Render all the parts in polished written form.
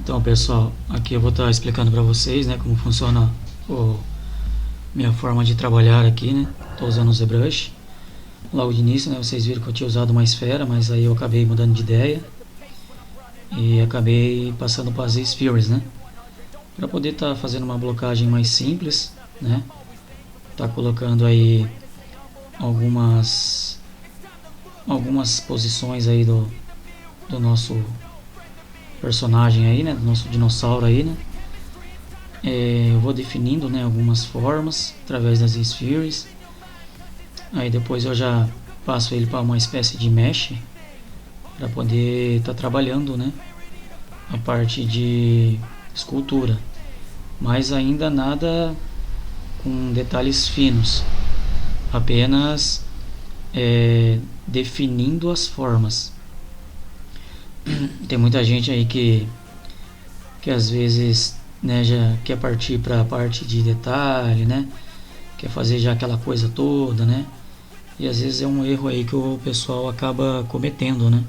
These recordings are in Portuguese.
Então, pessoal, aqui eu vou estar explicando para vocês, né, como funciona minha forma de trabalhar aqui, né? Estou usando o ZBrush. Logo de início, né, vocês viram que eu tinha usado uma esfera, mas aí eu acabei mudando de ideia e acabei passando para as spheres, né? Para poder estar fazendo uma blocagem mais simples, né? Tá colocando aí algumas posições aí do nosso personagem aí, né, do nosso dinossauro aí, né. Eu vou definindo, né, algumas formas através das spheres. Aí depois eu já passo ele para uma espécie de mesh para poder estar trabalhando, né, a parte de escultura, mas ainda nada com detalhes finos, apenas definindo as formas. Tem muita gente aí que às vezes, né, já quer partir para a parte de detalhe, né, quer fazer já aquela coisa toda, né, e às vezes é um erro aí que o pessoal acaba cometendo, né,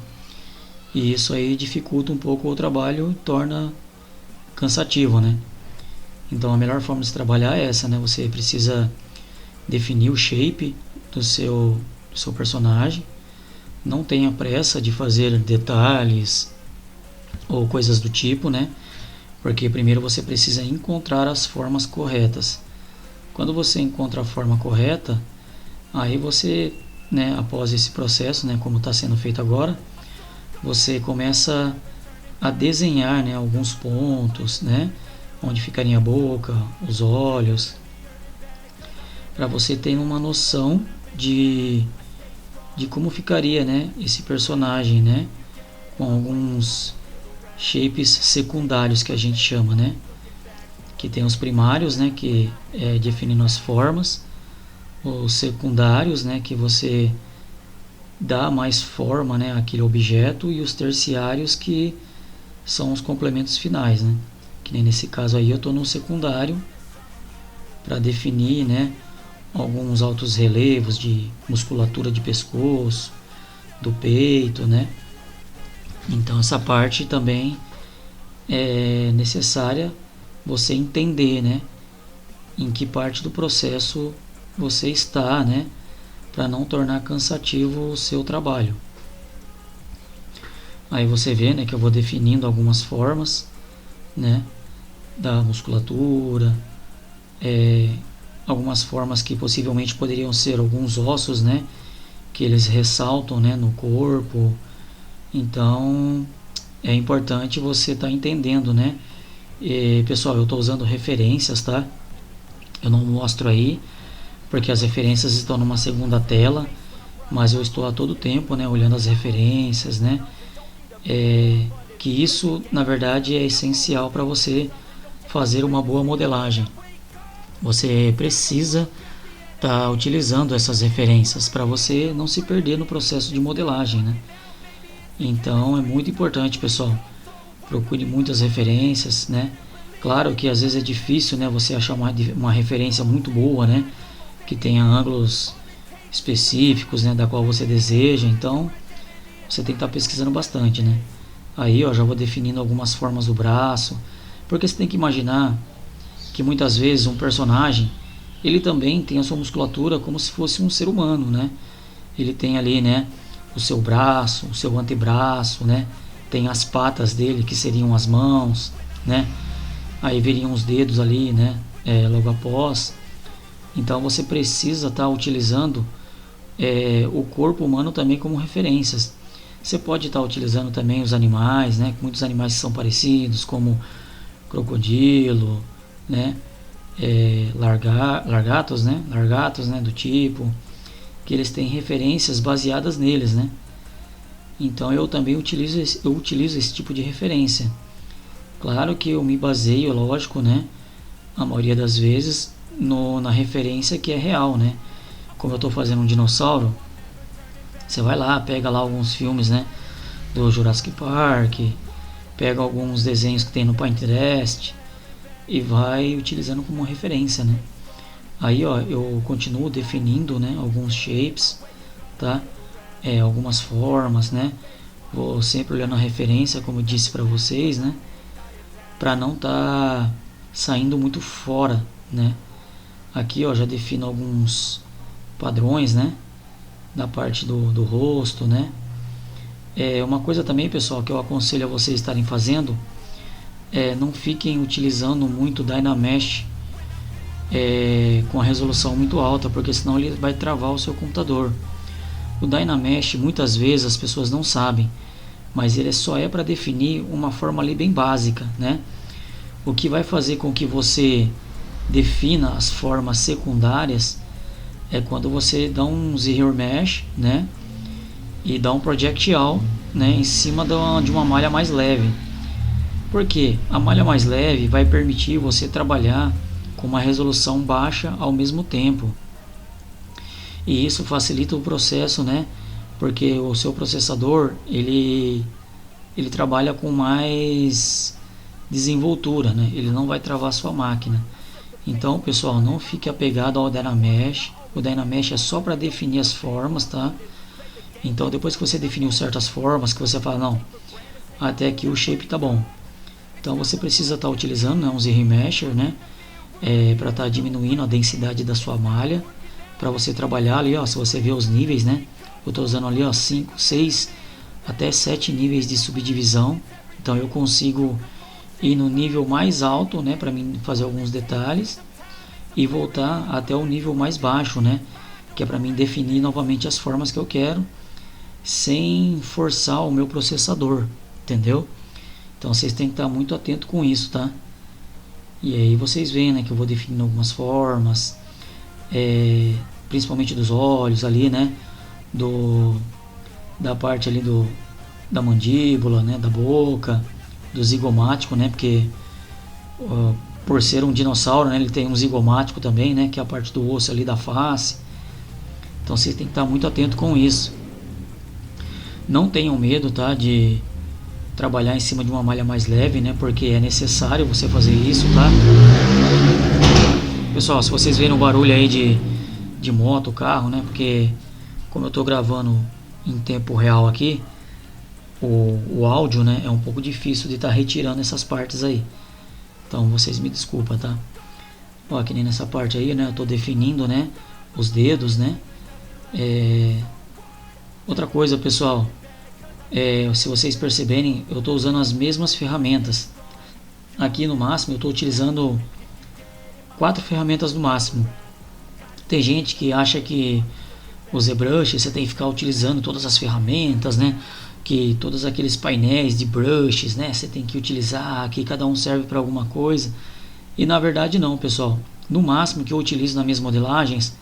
e isso aí dificulta um pouco o trabalho e torna cansativo, né. Então a melhor forma de trabalhar é essa, né, você precisa definir o shape do seu personagem. Não tenha pressa de fazer detalhes ou coisas do tipo, né? Porque primeiro você precisa encontrar as formas corretas. Quando você encontra a forma correta, aí você, né, após esse processo, né, como está sendo feito agora, você começa a desenhar, né, alguns pontos, né, onde ficaria a boca, os olhos, para você ter uma noção de como ficaria, né, esse personagem, né, com alguns shapes secundários que a gente chama, né, que tem os primários, né, que é definindo as formas, os secundários, né, que você dá mais forma, né, àquele objeto, e os terciários, que são os complementos finais, né, que nem nesse caso aí eu estou no secundário para definir, né, alguns altos relevos de musculatura de pescoço, do peito, né. Então essa parte também é necessária você entender, né, em que parte do processo você está, né, para não tornar cansativo o seu trabalho. Aí você vê, né, que eu vou definindo algumas formas, né, da musculatura, algumas formas que possivelmente poderiam ser alguns ossos, né, que eles ressaltam, né, no corpo. Então é importante você estar entendendo, né. E, pessoal, eu estou usando referências, tá? Eu não mostro aí porque as referências estão numa segunda tela, mas eu estou a todo tempo, né, olhando as referências, né. Que isso na verdade é essencial para você fazer uma boa modelagem. Você precisa estar utilizando essas referências para você não se perder no processo de modelagem, né? Então é muito importante, pessoal, procure muitas referências, né? Claro que às vezes é difícil, né, você achar uma referência muito boa, né, que tenha ângulos específicos, né, da qual você deseja. Então você tem que estar pesquisando bastante, né? Aí, ó, já vou definindo algumas formas do braço, porque você tem que imaginar que muitas vezes um personagem, ele também tem a sua musculatura como se fosse um ser humano, né? Ele tem ali, né, o seu braço, o seu antebraço, né? Tem as patas dele, que seriam as mãos, né? Aí viriam os dedos ali, né, logo após. Então você precisa estar utilizando o corpo humano também como referências. Você pode estar utilizando também os animais, né? Muitos animais são parecidos, como crocodilo, né? Largatos, né? Do tipo, que eles têm referências baseadas neles, né? Então eu também utilizo esse tipo de referência. Claro que eu me baseio, lógico, né, a maioria das vezes na referência que é real, né? Como eu estou fazendo um dinossauro, você vai lá, pega lá alguns filmes, né, do Jurassic Park, pega alguns desenhos que tem no Pinterest e vai utilizando como referência, né? Aí, ó, eu continuo definindo, né, alguns shapes, tá? Algumas formas, né? Vou sempre olhando a referência, como eu disse para vocês, né? para não tá saindo muito fora, né? Aqui, ó, já defino alguns padrões, né? Da parte do rosto, né? Uma coisa também, pessoal, que eu aconselho a vocês estarem fazendo não fiquem utilizando muito Dynamesh com a resolução muito alta, porque senão ele vai travar o seu computador. O Dynamesh, muitas vezes as pessoas não sabem, mas ele só é para definir uma forma ali bem básica, né? O que vai fazer com que você defina as formas secundárias é quando você dá um Zero Mesh, né? E dá um Projectile, né? Em cima de uma malha mais leve. Porque a malha mais leve vai permitir você trabalhar com uma resolução baixa ao mesmo tempo. E isso facilita o processo, né? Porque o seu processador, ele trabalha com mais desenvoltura, né? Ele não vai travar a sua máquina. Então, pessoal, não fique apegado ao Dynamesh. O Dynamesh é só para definir as formas, tá? Então, depois que você definiu certas formas, que você fala, não, até aqui o shape tá bom. Então, você precisa estar utilizando, né, um Z-Remesher, né? Para estar diminuindo a densidade da sua malha, para você trabalhar ali, ó, se você ver os níveis, né? Eu estou usando ali, ó, 5, 6 até 7 níveis de subdivisão. Então, eu consigo ir no nível mais alto, né, para mim fazer alguns detalhes, e voltar até o nível mais baixo, né, que é para mim definir novamente as formas que eu quero, sem forçar o meu processador, entendeu? Então vocês têm que estar muito atento com isso, tá? E aí vocês veem, né, que eu vou definindo algumas formas, principalmente dos olhos ali, né, da parte ali da mandíbula, né, da boca, do zigomático, né, porque por ser um dinossauro, né, ele tem um zigomático também, né, que é a parte do osso ali da face. Então vocês têm que estar muito atento com isso. Não tenham medo, tá, de trabalhar em cima de uma malha mais leve, né, porque é necessário você fazer isso, tá? Pessoal, se vocês verem o barulho aí de moto, carro, né, porque como eu estou gravando em tempo real aqui, o áudio, né, é um pouco difícil de estar retirando essas partes aí. Então vocês me desculpam, tá? Ó, que nem nessa parte aí, né, eu estou definindo, né, os dedos, né. Outra coisa, pessoal, se vocês perceberem, eu estou usando as mesmas ferramentas. Aqui no máximo eu estou utilizando 4 ferramentas no máximo. Tem gente que acha que o ZBrush você tem que ficar utilizando todas as ferramentas, né? Que todos aqueles painéis de brushes, né? Você tem que utilizar, que cada um serve para alguma coisa. E na verdade não, pessoal. No máximo que eu utilizo nas minhas modelagens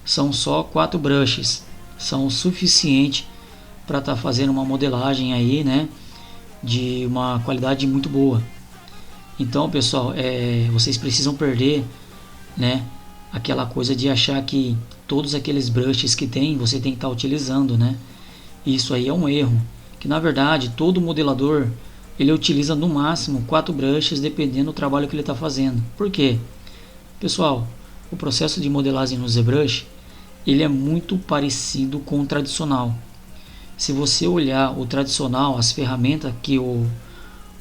são só 4 brushes. São o suficiente para estar fazendo uma modelagem aí, né? De uma qualidade muito boa. Então, pessoal, vocês precisam perder, né? Aquela coisa de achar que todos aqueles brushes que tem, você tem que estar utilizando, né? Isso aí é um erro, que na verdade todo modelador ele utiliza no máximo 4 brushes dependendo do trabalho que ele está fazendo. Por quê? Pessoal, o processo de modelagem no ZBrush ele é muito parecido com o tradicional. Se você olhar o tradicional, as ferramentas que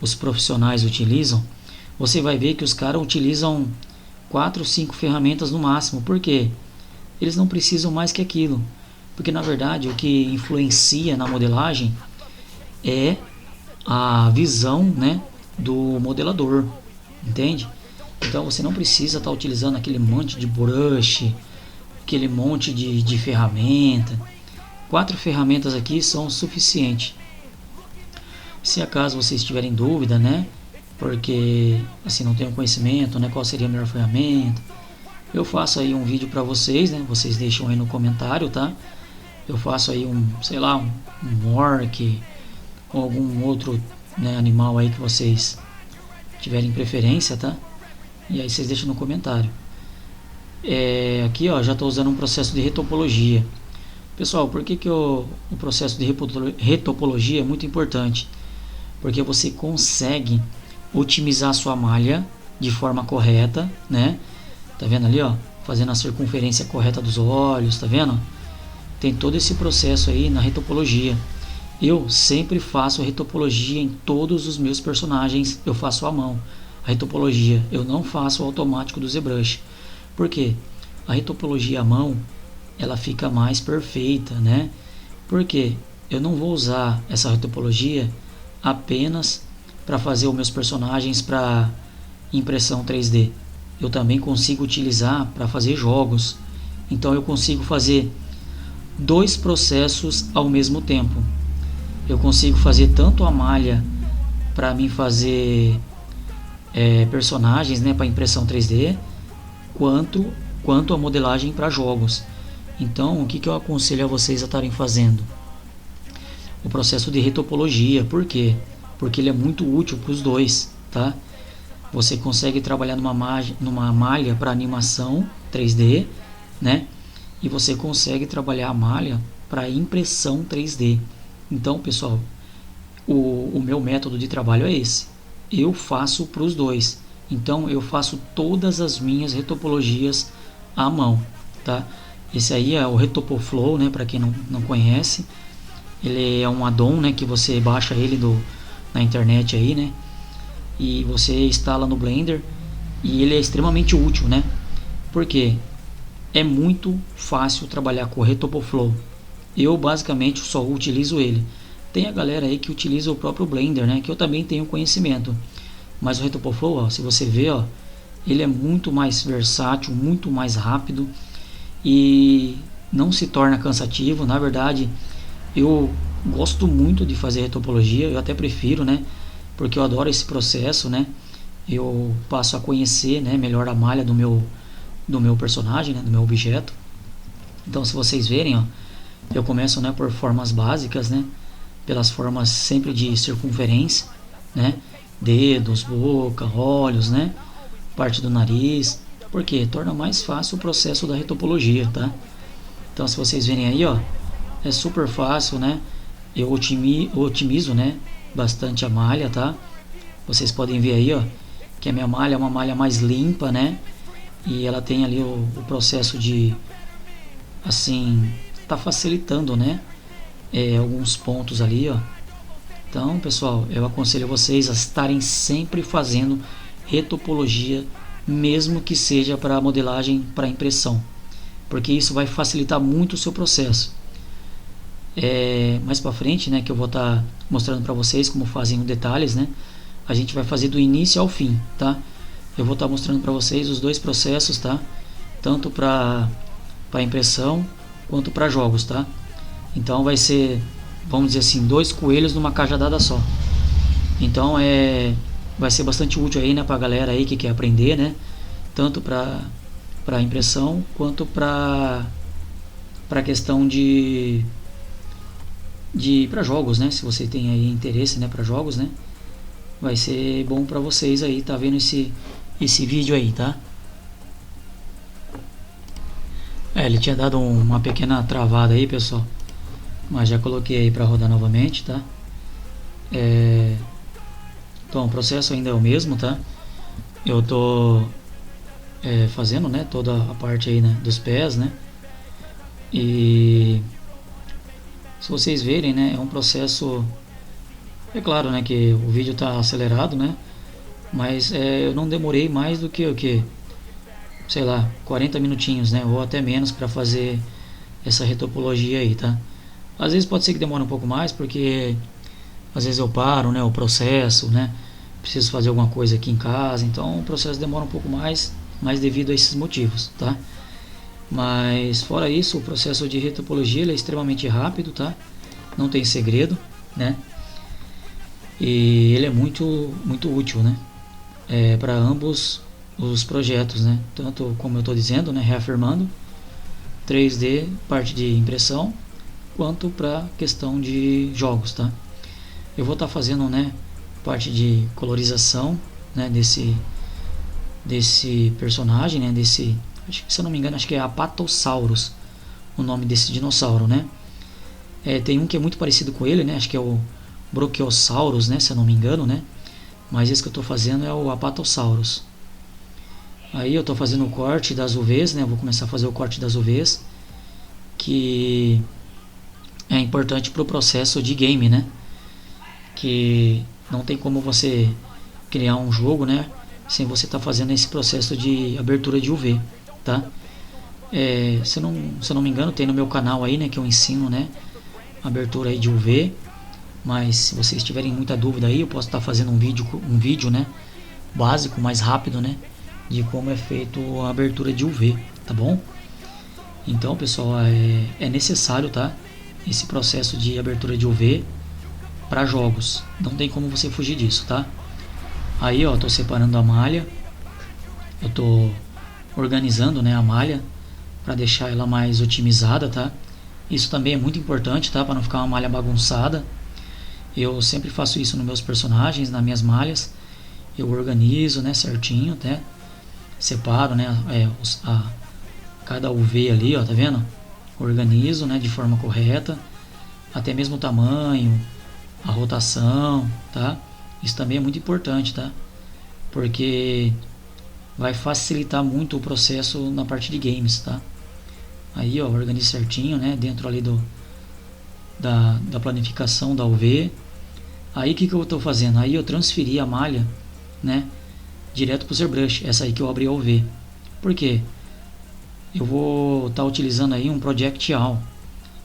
os profissionais utilizam, você vai ver que os caras utilizam 4 ou 5 ferramentas no máximo. Por quê? Eles não precisam mais que aquilo. Porque na verdade o que influencia na modelagem é a visão, né, do modelador, entende? Então você não precisa estar utilizando aquele monte de brush, aquele monte de ferramenta. 4 ferramentas aqui são suficientes. Se acaso vocês tiverem dúvida, né, porque assim não tenho conhecimento, né, qual seria a melhor ferramenta, eu faço aí um vídeo para vocês, né, vocês deixam aí no comentário, tá? Eu faço aí sei lá, um orc ou algum outro, né, animal aí que vocês tiverem preferência, tá? E aí vocês deixam no comentário. Aqui, ó, já estou usando um processo de retopologia. Pessoal, por que o processo de retopologia é muito importante? Porque você consegue otimizar a sua malha de forma correta, né? Tá vendo ali, ó? Fazendo a circunferência correta dos olhos, tá vendo? Tem todo esse processo aí na retopologia. Eu sempre faço retopologia em todos os meus personagens, eu faço à mão. A retopologia, eu não faço o automático do ZBrush. Por quê? A retopologia à mão, ela fica mais perfeita, né? Porque eu não vou usar essa retopologia apenas para fazer os meus personagens para impressão 3D. Eu também consigo utilizar para fazer jogos. Então eu consigo fazer dois processos ao mesmo tempo. Eu consigo fazer tanto a malha para mim fazer personagens, né, para impressão 3D, quanto a modelagem para jogos. Então, o que eu aconselho a vocês a estarem fazendo? O processo de retopologia. Por quê? Porque ele é muito útil para os dois, tá? Você consegue trabalhar numa malha para animação 3D, né? E você consegue trabalhar a malha para impressão 3D. Então, pessoal, o meu método de trabalho é esse. Eu faço para os dois. Então, eu faço todas as minhas retopologias à mão, tá? Esse aí é o Retopoflow, né? Para quem não conhece, ele é um addon, né? Que você baixa ele na internet aí, né? E você instala no Blender e ele é extremamente útil, né? Porque é muito fácil trabalhar com o Retopoflow. Eu basicamente só utilizo ele. Tem a galera aí que utiliza o próprio Blender, né? Que eu também tenho conhecimento. Mas o Retopoflow, ó, se você ver, ó, ele é muito mais versátil, muito mais rápido e não se torna cansativo. Na verdade, eu gosto muito de fazer retopologia, eu até prefiro, né? Porque eu adoro esse processo, né? Eu passo a conhecer, né, melhor a malha do meu personagem, né, do meu objeto. Então, se vocês verem, ó, eu começo, né, por formas básicas, né? Pelas formas sempre de circunferência, né? Dedos, boca, olhos, né? Parte do nariz, porque torna mais fácil o processo da retopologia, tá? Então, se vocês verem aí, ó, é super fácil, né? Eu otimizo, né, bastante a malha, tá? Vocês podem ver aí, ó, que a minha malha é uma malha mais limpa, né? E ela tem ali o processo de, assim, tá facilitando, né? Alguns pontos ali, ó. Então, pessoal, eu aconselho vocês a estarem sempre fazendo retopologia, mesmo que seja para modelagem, para impressão, porque isso vai facilitar muito o seu processo. Mais para frente, né, que eu vou estar mostrando para vocês como fazem os detalhes, né? A gente vai fazer do início ao fim, tá? Eu vou estar mostrando para vocês os dois processos, tá? Tanto para impressão quanto para jogos, tá? Então vai ser, vamos dizer assim, dois coelhos numa cajadada só. Então vai ser bastante útil aí, né, para a galera aí que quer aprender, né? Tanto para impressão quanto para questão de para jogos, né? Se você tem aí interesse, né, para jogos, né? Vai ser bom para vocês aí, tá vendo esse vídeo aí, tá? Ele tinha dado uma pequena travada aí, pessoal, mas já coloquei aí para rodar novamente, tá? Então o processo ainda é o mesmo, tá? Eu tô fazendo, né, toda a parte aí, né, dos pés, né? E se vocês verem, né, é um processo, é claro, né, que o vídeo está acelerado, né? Mas eu não demorei mais do que sei lá, 40 minutinhos, né? Ou até menos para fazer essa retopologia aí, tá? Às vezes pode ser que demore um pouco mais, porque às vezes eu paro, né? O processo, né? Preciso fazer alguma coisa aqui em casa, então o processo demora um pouco mais devido a esses motivos, tá? Mas fora isso, o processo de retopologia ele é extremamente rápido, tá? Não tem segredo, né? E ele é muito útil, né? Para ambos os projetos, né? Tanto como eu estou dizendo, né? Reafirmando 3D, parte de impressão, quanto para questão de jogos, tá? Eu vou estar fazendo, né, parte de colorização, né, desse personagem, né, se eu não me engano, acho que é Apatosaurus, o nome desse dinossauro, né? Tem um que é muito parecido com ele, né? Acho que é o Brachiosaurus, né, se eu não me engano, né? Mas esse que eu estou fazendo é o Apatosaurus. Aí eu estou fazendo o corte das UVs, né? Eu vou começar a fazer o corte das UVs, que é importante para o processo de game, né? Que não tem como você criar um jogo, né, sem você estar fazendo esse processo de abertura de UV, tá? Se eu não me engano, tem no meu canal aí, né, que eu ensino, né, abertura aí de UV. Mas se vocês tiverem muita dúvida aí, eu posso estar fazendo um vídeo, né, básico, mais rápido, né, de como é feito a abertura de UV, tá bom? Então, pessoal, é necessário, tá, esse processo de abertura de UV para jogos. Não tem como você fugir disso, tá? Aí, ó, tô separando a malha. Eu tô organizando, né, a malha para deixar ela mais otimizada, tá? Isso também é muito importante, tá? Para não ficar uma malha bagunçada. Eu sempre faço isso nos meus personagens, nas minhas malhas. Eu organizo, né, certinho, até separo, né, cada UV ali, ó, tá vendo? Organizo, né, de forma correta, até mesmo o tamanho, a rotação, tá? Isso também é muito importante, tá? Porque vai facilitar muito o processo na parte de games, tá? Aí, ó, organizo certinho, né, dentro ali da planificação da UV. Aí, o que eu tô fazendo? Aí eu transferi a malha, né, direto pro ZBrush, essa aí que eu abri a UV. Por quê? Eu vou estar utilizando aí um Project All,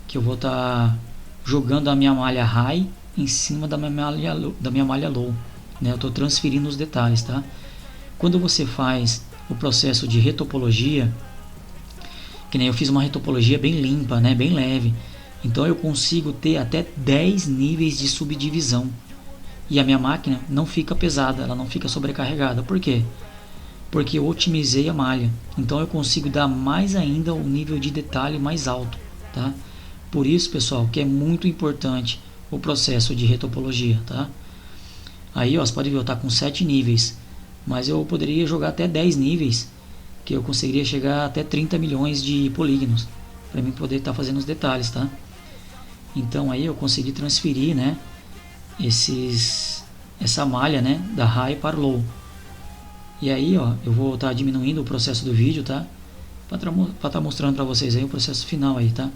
que eu vou estar jogando a minha malha High em cima da minha malha Low, né? Eu estou transferindo os detalhes, tá? Quando você faz o processo de retopologia, que nem eu fiz uma retopologia bem limpa, né? Bem leve, então eu consigo ter até 10 níveis de subdivisão e a minha máquina não fica pesada, ela não fica sobrecarregada. Por quê? Porque eu otimizei a malha, então eu consigo dar mais ainda um nível de detalhe mais alto, tá? Por isso, pessoal, que é muito importante o processo de retopologia, tá? Aí, ó, você pode ver, eu tá com 7 níveis, mas eu poderia jogar até 10 níveis, que eu conseguiria chegar até 30 milhões de polígonos, para mim poder estar fazendo os detalhes, tá? Então aí eu consegui transferir, né, essa malha, né, da High para o Low. E aí, ó, eu vou estar diminuindo o processo do vídeo, tá? Para estar mostrando para vocês aí o processo final aí, tá?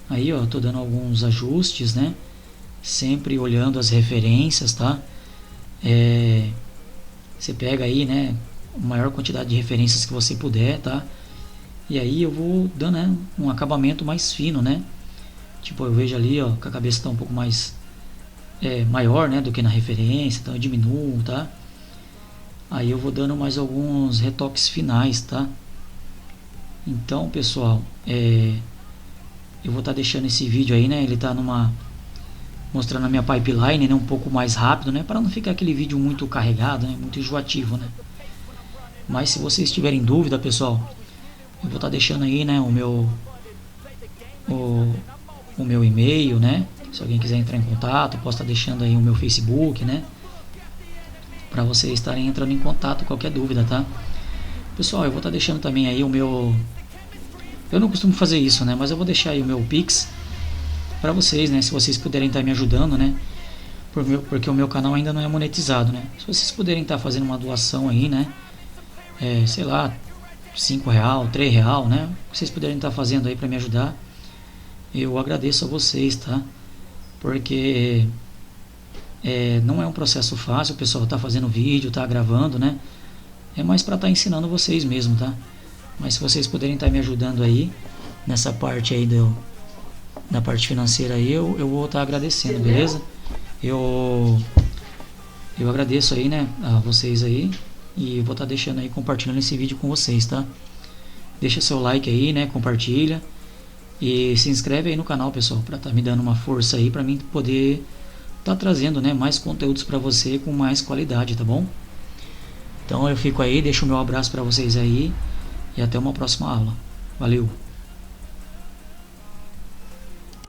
Aí, ó, tô dando alguns ajustes, né? Sempre olhando as referências, tá? Você pega aí, né, a maior quantidade de referências que você puder, tá? E aí eu vou dando, né, um acabamento mais fino, né? Tipo, eu vejo ali, ó, que a cabeça tá um pouco mais maior, né, do que na referência, então eu diminuo, tá? Aí eu vou dando mais alguns retoques finais, tá? Então, pessoal, eu vou estar deixando esse vídeo aí, né? Ele tá mostrando a minha pipeline, né? Um pouco mais rápido, né? Para não ficar aquele vídeo muito carregado, né? Muito enjoativo, né? Mas se vocês tiverem dúvida, pessoal, eu vou estar deixando aí, né? O meu e-mail, né? Se alguém quiser entrar em contato, posso estar deixando aí o meu Facebook, né? Para vocês estarem entrando em contato, qualquer dúvida, tá? Pessoal, eu vou estar deixando também aí o meu... Eu não costumo fazer isso, né? Mas eu vou deixar aí o meu Pix para vocês, né? Se vocês puderem estar me ajudando, né? Porque o meu canal ainda não é monetizado, né? Se vocês puderem estar fazendo uma doação aí, né? Sei lá, R$5, R$3, né? Se vocês puderem estar fazendo aí para me ajudar, eu agradeço a vocês, tá? Porque não é um processo fácil, o pessoal tá fazendo vídeo, tá gravando, né? É mais para estar ensinando vocês mesmo, tá? Mas se vocês puderem estar me ajudando aí nessa parte aí da parte financeira aí, eu vou estar agradecendo, beleza? Eu agradeço aí, né, a vocês aí, e vou estar deixando aí, compartilhando esse vídeo com vocês, tá? Deixa seu like aí, né, compartilha e se inscreve aí no canal, pessoal, para estar me dando uma força aí, para mim poder estar trazendo, né, mais conteúdos para você com mais qualidade, tá bom? Então eu fico aí, deixo o meu abraço para vocês aí e até uma próxima aula. Valeu!